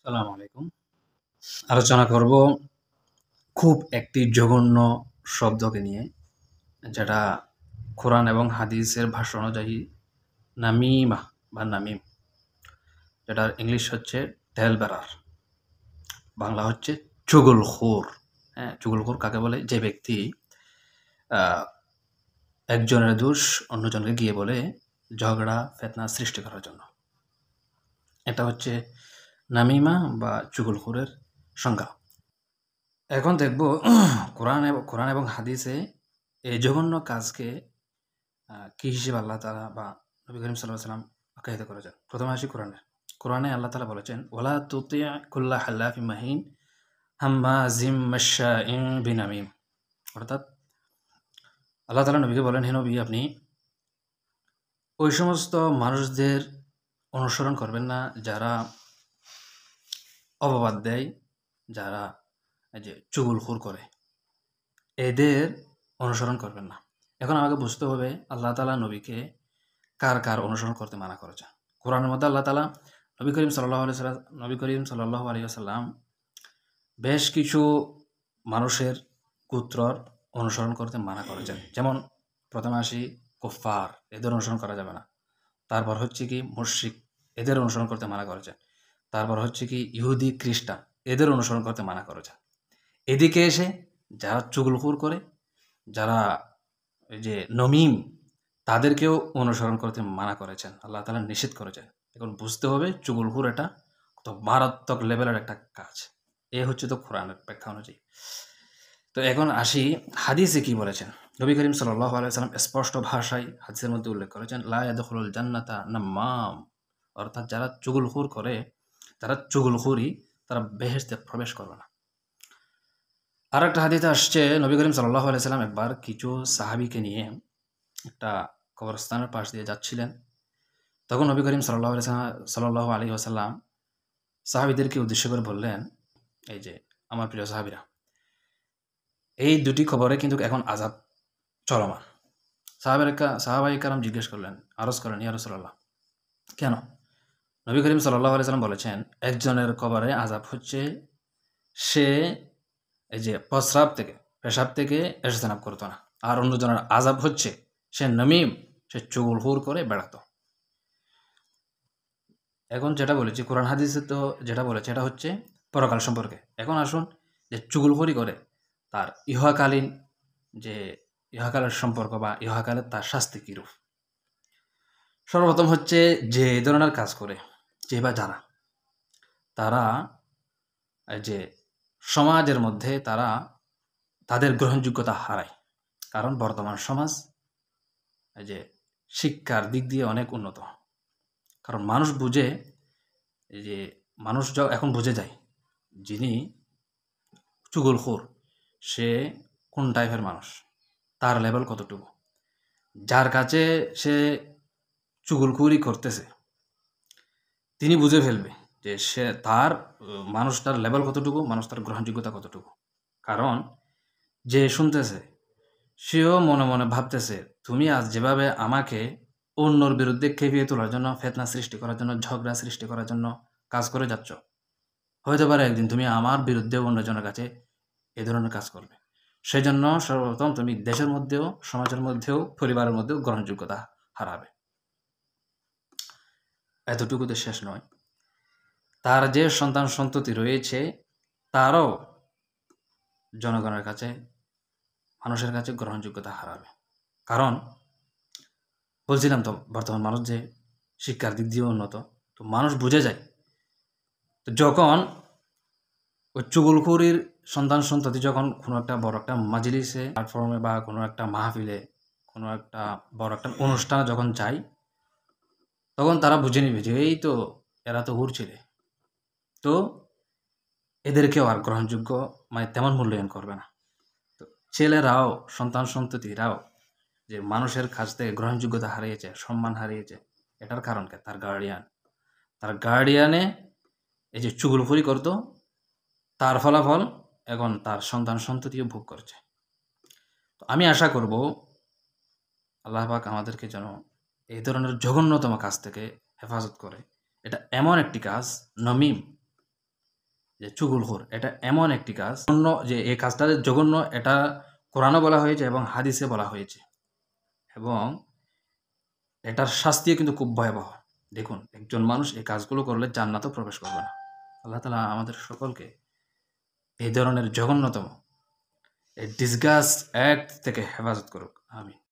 আসসালামু আলাইকুম। আলোচনা করব খুব একটি জঘন্য শব্দকে নিয়ে, যেটা কোরআন এবং হাদিসের ভাষ্য অনুযায়ী নামিমাহ বা নামিম, যেটার ইংলিশ হচ্ছে টেল বেরার, বাংলা হচ্ছে চুগলখোর। হ্যাঁ, চুগলখোর কাকে বলে? যে ব্যক্তি আহ, একজনের দোষ অন্যজনকে গিয়ে বলে ঝগড়া ফেতনা সৃষ্টি করার জন্য। এটা হচ্ছে নামিমা বা চুগলখোরের সংজ্ঞা। এখন দেখব কোরআন এবং হাদিসে এই জঘন্য কাজকে কি হিসেবে আল্লাহ তাআলা বা নবী করিম সাল্লাল্লাহু আলাইহি ওয়াসাল্লাম আখ্যায়িত করেছেন। প্রথমে আসি কোরআনে। কোরআনে আল্লাহ তাআলা বলেছেন, ওয়ালা তুতি' কুল্লা হাল্লাফিন মাহিন হাম্মাজিম মাশশাইন বিনামিম। অর্থাৎ আল্লাহ তাআলা নবীকে বলেন, হে নবী, আপনি ওই সমস্ত মানুষদের অনুসরণ করবেন না যারা অপবাদ দেয়, যারা এই যে চুগলখোর করে, এদের অনুসরণ করবেন না। এখন আমাকে বুঝতে হবে আল্লাহ তাআলা নবীকে কার অনুসরণ করতে মানা করেছেন। কোরআনের মধ্যে আল্লাহ তাআলা নবী করিম সাল্লাল্লাহু আলাইহি ওয়াসাল্লাম বেশ কিছু মানুষের গোত্রর অনুসরণ করতে মানা করেছেন। যেমন প্রথমে আসি কুফফার, এদের অনুসরণ করা যাবে না। তারপর হচ্ছে কি মুশরিক, এদের অনুসরণ করতে মানা করেছেন। তারপর হচ্ছে কি ইহুদি খ্রিস্টান, এদের অনুসরণ করতে মানা করেছেন। এদিকে এসে যারা চুগলখোর করে, যারা এই যে নমিম, তাদেরকেও অনুসরণ করতে মানা করেছেন, আল্লাহ তাআলা নিষেধ করেছেন। এখন বুঝতে হবে চুগলখোর এটা কত মারাত্মক লেভেলের একটা কাজ। এ হচ্ছে তো কোরআনের ব্যাখ্যা অনুযায়ী। তো এখন আসি হাদিসে কি বলেছেন। নবী করিম সাল্লাল্লাহু আলাইহি ওয়াসাল্লাম স্পষ্ট ভাষায় হাদিসের মধ্যে উল্লেখ করেছেন, লা ইয়াদখুলুল জান্নাতা নাম্মাম। অর্থাৎ যারা চুগলখোর করে, যারা চুগলখোরি, তারা বেহেশতে প্রবেশ করবে না। আরেকটা হাদিসে আসছে, নবী করিম সাল্লাল্লাহু আলাইহি ওয়াসাল্লাম একবার কিছু সাহাবীকে নিয়ে একটা কবরস্থানের পাশ দিয়ে যাচ্ছিলেন। তখন নবী করিম সাল্লাল্লাহু আলাইহি ওয়াসাল্লাম সাহাবীদেরকে উদ্দেশ্য করে বললেন, এই যে আমার প্রিয় সাহাবীরা, এই দুটি কবরে কিন্তু এখন আযাব চলমান। সাহাবায়ে কেরাম জিজ্ঞেস করলেন, আরজ করলেন, ইয়া রাসূলুল্লাহ, কেন? নবী করিম সাল্লাল্লাহু আলাইহি ওয়াসাল্লাম বলেছেন, একজনের কবরে আযাব হচ্ছে সে এই যে পেশাব থেকে ইজতিনাব করতো না। আর অন্যজনের আযাব হচ্ছে সে নমিম, সে চুগলখোর করে বেড়াতো। এখন যেটা বলেছি, কোরআন হাদিসে তো যেটা বলেছে এটা হচ্ছে পরকাল সম্পর্কে। এখন আসুন, যে চুগলখড়ি করে তার যে ইহকালের সম্পর্ক বা ইহকালের তার শাস্তি কীরূপ। সর্বপ্রথম হচ্ছে যে এই ধরনের কাজ করে, যে বা যারা, তারা এই যে সমাজের মধ্যে তারা তাদের গ্রহণযোগ্যতা হারায়। কারণ বর্তমান সমাজ এই যে শিক্ষার দিক দিয়ে অনেক উন্নত। কারণ মানুষ বুঝে, এই যে এখন বুঝে যায় যিনি চুগলখোর সে কোন টাইপের মানুষ, তার লেভেল কতটুকু। যার কাছে সে চুগলখড়ি করতেছে তিনি বুঝে ফেলবে যে সে তার মানুষটার লেভেল কতটুকু, মানুষটার গ্রহণযোগ্যতা কতটুকু। কারণ যে শুনতেছে সেও মনে মনে ভাবতেছে, তুমি আজ যেভাবে আমাকে অন্যর বিরুদ্ধে খেপিয়ে তোলার জন্য, ফেতনা সৃষ্টি করার জন্য, ঝগড়া সৃষ্টি করার জন্য কাজ করে যাচ্ছ, হতে পারে একদিন তুমি আমার বিরুদ্ধেও অন্যজনের কাছে এ ধরনের কাজ করবে। সেজন্য সর্বপ্রথম তুমি দেশের মধ্যেও, সমাজের মধ্যেও, পরিবারের মধ্যেও গ্রহণযোগ্যতা হারাবে। এতটুকুতে শেষ নয়, তার যে সন্তান সন্ততি রয়েছে তারও জনগণের কাছে, মানুষের কাছে গ্রহণযোগ্যতা হারাবে। কারণ বলছিলাম তো বর্তমান মানুষ যে শিক্ষার দিক দিয়ে উন্নত, তো মানুষ বুঝে যায়। তো যখন ওই চুগলখড়ির সন্তান সন্ততি যখন কোনো একটা বড় একটা মাজলিসে, প্ল্যাটফর্মে বা কোনো একটা মাহফিলে, কোনো একটা বড় একটা অনুষ্ঠানে যখন যায়, তখন তারা বুঝে নিবে যে এই তো এরা তো হুর ছেলে, তো এদেরকেও আর গ্রহণযোগ্য মানে তেমন মূল্যায়ন করবে না। তো ছেলেরাও, সন্তান সন্ততিরাও যে মানুষের কাছ থেকে গ্রহণযোগ্যতা হারিয়েছে, সম্মান হারিয়েছে, এটার কারণ কে? তার গার্ডিয়ান। তার গার্ডিয়ানে এই যে চুগলখড়ি করতো, তার ফলাফল এখন তার সন্তান সন্ততিও ভোগ করছে। তো আমি আশা করব আল্লাহ পাক আমাদেরকে যেন এই ধরনের জঘন্যতম কাজ থেকে হেফাজত করে। এটা এমন একটি কাজ, নমিম, যে চুগলখোর এটা এমন একটি কাজ অন্য যে এই কাজটা যে জঘন্য এটা কোরআনে বলা হয়েছে এবং হাদিসে বলা হয়েছে এবং এটার শাস্তিও কিন্তু খুব ভয়াবহ। দেখুন একজন মানুষ এই কাজগুলো করলে জান্নাতেও প্রবেশ করবে না। আল্লাহ তাআলা আমাদের সকলকে এই ধরনের জঘন্যতম এই ডিসগাস্ট অ্যাক্ট থেকে হেফাজত করুক। আমিন।